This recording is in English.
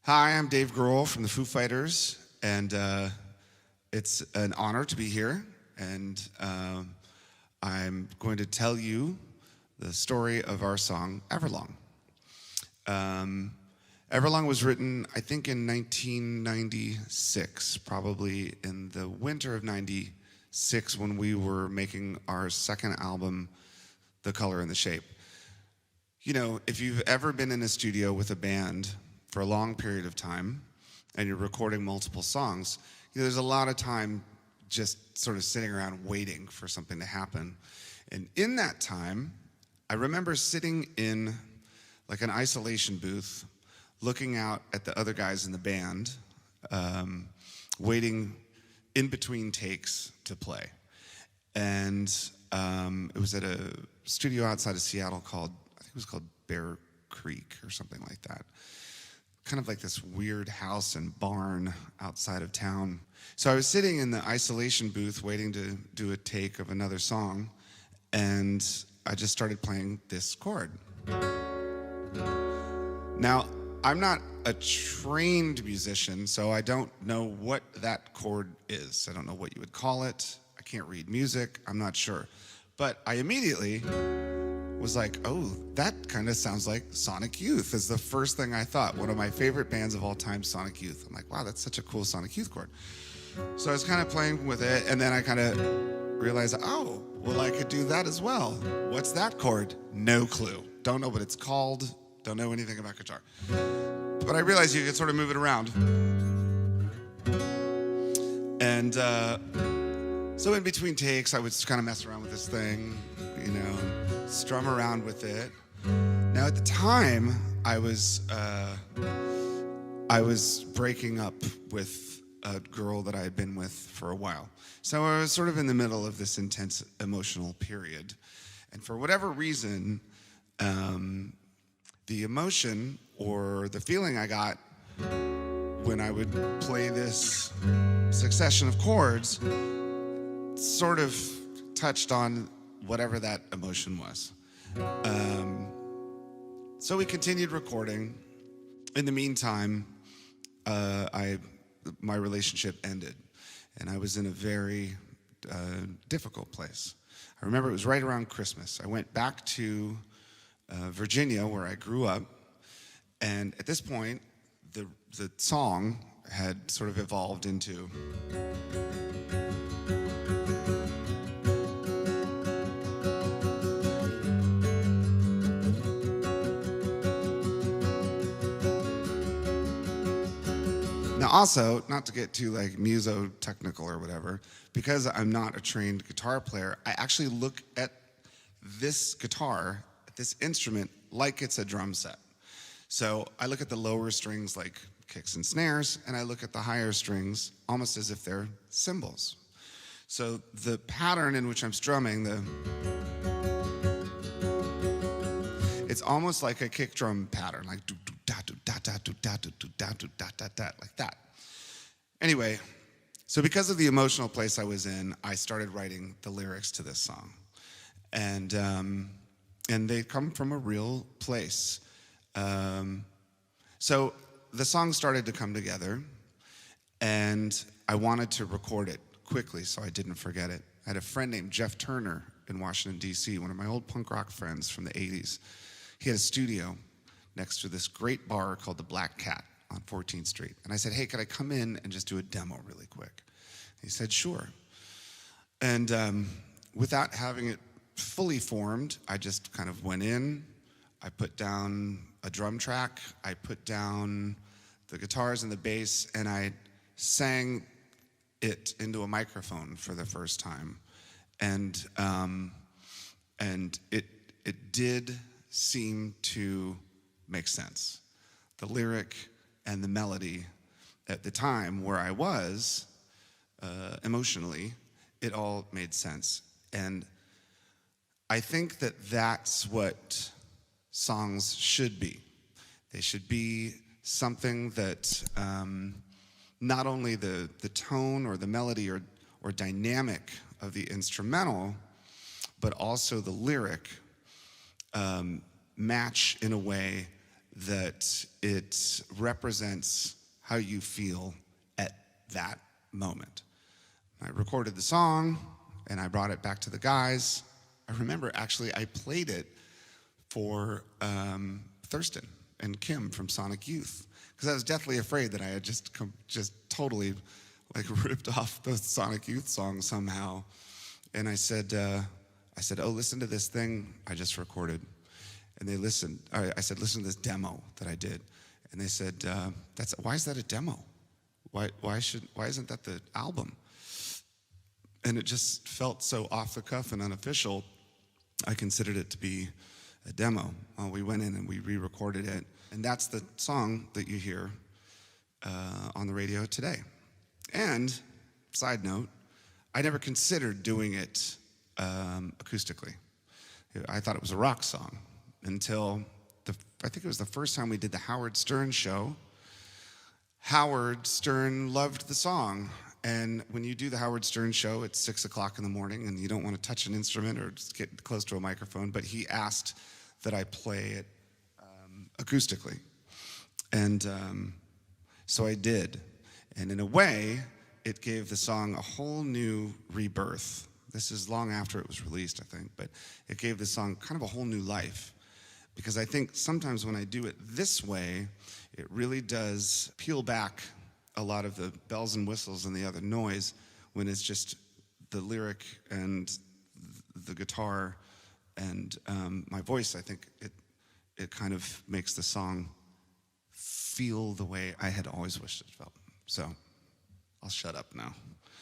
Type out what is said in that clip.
Hi, I'm Dave Grohl from the Foo Fighters, and it's an honor to be here. And I'm going to tell you the story of our song, Everlong. Everlong was written, I think, in 1996, probably in the winter of 96 when we were making our second album, The Color and the Shape. You know, if you've ever been in a studio with a band for a long period of time and you're recording multiple songs, you know, there's a lot of time just sort of sitting around waiting for something to happen. And in that time, I remember sitting in like an isolation booth, looking out at the other guys in the band, waiting in between takes to play. And it was at a studio outside of Seattle called, I think it was called Bear Creek or something like that. Kind of like this weird house and barn outside of town. So I was sitting in the isolation booth waiting to do a take of another song, and I just started playing this chord. Now, I'm not a trained musician, so I don't know what that chord is. I don't know what you would call it. I can't read music. I'm not sure. But I immediately was like, oh, that kind of sounds like Sonic Youth is the first thing I thought. One of my favorite bands of all time, Sonic Youth. I'm like, wow, that's such a cool Sonic Youth chord. So I was kind of playing with it, and then I kind of realized, oh, well, I could do that as well. What's that chord? No clue. Don't know what it's called. Don't know anything about guitar. But I realized you could sort of move it around. And so in between takes, I would kind of mess around with this thing, you know, strum around with it. Now at the time, I was breaking up with a girl that I had been with for a while. So I was sort of in the middle of this intense emotional period. And for whatever reason, the emotion or the feeling I got when I would play this succession of chords sort of touched on whatever that emotion was. So we continued recording. In the meantime, my relationship ended, and I was in a very difficult place. I remember it was right around Christmas. I went back to Virginia, where I grew up, and at this point, the song had sort of evolved into Now also, not to get too like muso-technical or whatever, because I'm not a trained guitar player, I actually look at this guitar, at this instrument, like it's a drum set. So I look at the lower strings like kicks and snares, and I look at the higher strings almost as if they're cymbals. So the pattern in which I'm strumming, it's almost like a kick drum pattern, like do do da do da da do da do da do da da da, like that. Anyway, so because of the emotional place I was in, I started writing the lyrics to this song, and they come from a real place. So the song started to come together, and I wanted to record it quickly so I didn't forget it. I had a friend named Jeff Turner in Washington, D.C., one of my old punk rock friends from the 80s. He had a studio next to this great bar called the Black Cat on 14th Street. And I said, hey, could I come in and just do a demo really quick? He said, sure. And without having it fully formed, I just kind of went in. I put down a drum track. I put down the guitars and the bass, and I sang it into a microphone for the first time. And it did seem to make sense. The lyric and the melody at the time where I was emotionally, it all made sense. And I think that that's what songs should be. They should be something that not only the tone or the melody or dynamic of the instrumental, but also the lyric match in a way that it represents how you feel at that moment. I recorded the song, and I brought it back to the guys. I remember, actually, I played it for Thurston and Kim from Sonic Youth, because I was deathly afraid that I had just totally like ripped off the Sonic Youth song somehow. And I said, oh, listen to this thing I just recorded. And they listened. I said, listen to this demo that I did. And they said, why is that a demo? Why isn't that the album? And it just felt so off the cuff and unofficial. I considered it to be a demo. We went in and we re-recorded it. And that's the song that you hear on the radio today. And, side note, I never considered doing it acoustically. I thought it was a rock song until I think it was the first time we did the Howard Stern show. Howard Stern loved the song. And when you do the Howard Stern show, it's 6 o'clock in the morning and you don't want to touch an instrument or just get close to a microphone, but he asked that I play it acoustically. And so I did. And in a way, it gave the song a whole new rebirth. This is long after it was released, I think, but it gave the song kind of a whole new life. Because I think sometimes when I do it this way, it really does peel back a lot of the bells and whistles and the other noise when it's just the lyric and the guitar and my voice. I think it kind of makes the song feel the way I had always wished it felt. So I'll shut up now.